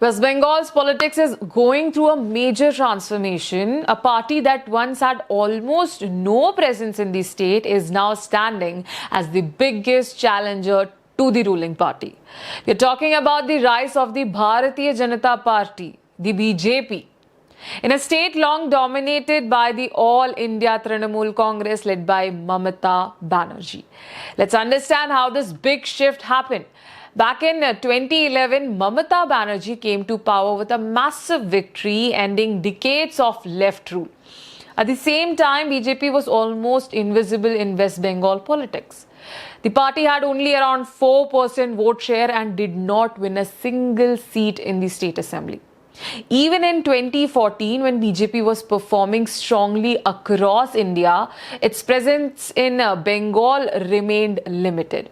West Bengal's politics is going through a major transformation. A party that once had almost no presence in the state is now standing as the biggest challenger to the ruling party. We're talking about the rise of the Bharatiya Janata Party, the BJP. In a state long dominated by the All India Trinamool Congress led by Mamata Banerjee. Let's understand how this big shift happened. Back in 2011, Mamata Banerjee came to power with a massive victory, ending decades of left rule. At the same time, BJP was almost invisible in West Bengal politics. The party had only around 4% vote share and did not win a single seat in the state assembly. Even in 2014, when BJP was performing strongly across India, its presence in Bengal remained limited.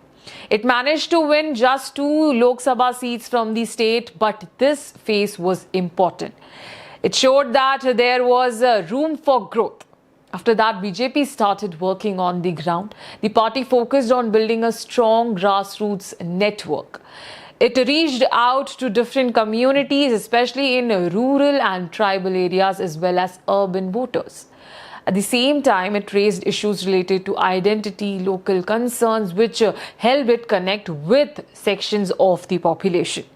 It managed to win just 2 Lok Sabha seats from the state, but this phase was important. It showed that there was room for growth. After that, BJP started working on the ground. The party focused on building a strong grassroots network. It reached out to different communities, especially in rural and tribal areas, as well as urban voters. At the same time, it raised issues related to identity, local concerns, which helped it connect with sections of the population.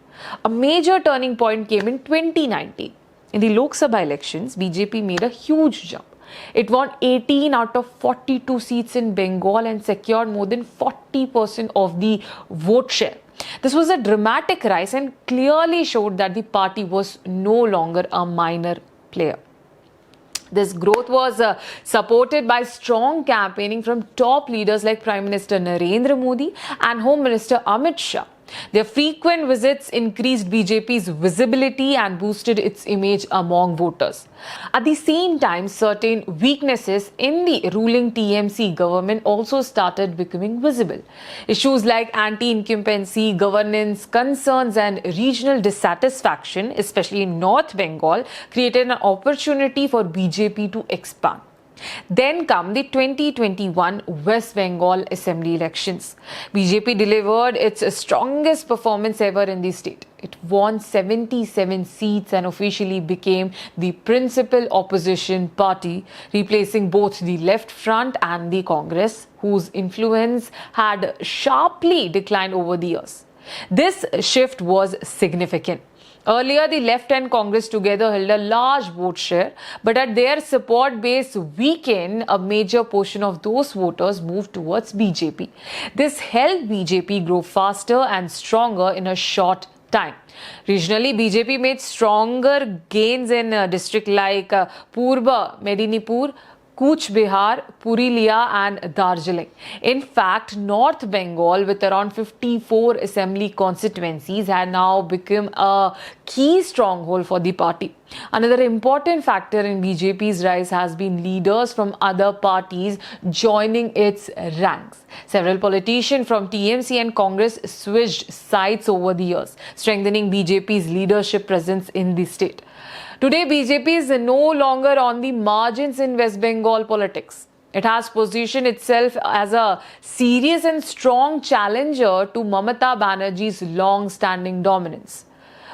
A major turning point came in 2019. In the Lok Sabha elections, BJP made a huge jump. It won 18 out of 42 seats in Bengal and secured more than 40% of the vote share. This was a dramatic rise and clearly showed that the party was no longer a minor player. This growth was supported by strong campaigning from top leaders like Prime Minister Narendra Modi and Home Minister Amit Shah. Their frequent visits increased BJP's visibility and boosted its image among voters. At the same time, certain weaknesses in the ruling TMC government also started becoming visible. Issues like anti-incumbency, governance concerns, and regional dissatisfaction, especially in North Bengal, created an opportunity for BJP to expand. Then come the 2021 West Bengal Assembly elections. BJP delivered its strongest performance ever in the state. It won 77 seats and officially became the principal opposition party, replacing both the Left Front and the Congress, whose influence had sharply declined over the years. This shift was significant. Earlier, the Left and Congress together held a large vote share, but at their support base weakened, a major portion of those voters moved towards BJP. This helped BJP grow faster and stronger in a short time. Regionally, BJP made stronger gains in districts like Purba, Medinipur, Cooch Behar, Purulia and Darjeeling. In fact, North Bengal, with around 54 assembly constituencies, had now become a key stronghold for the party. Another important factor in BJP's rise has been leaders from other parties joining its ranks. Several politicians from TMC and Congress switched sides over the years, strengthening BJP's leadership presence in the state. Today, BJP is no longer on the margins in West Bengal politics. It has positioned itself as a serious and strong challenger to Mamata Banerjee's long-standing dominance.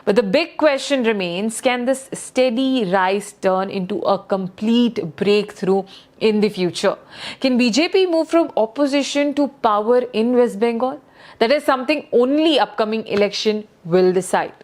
But the big question remains, can this steady rise turn into a complete breakthrough in the future? Can BJP move from opposition to power in West Bengal? That is something only upcoming election will decide.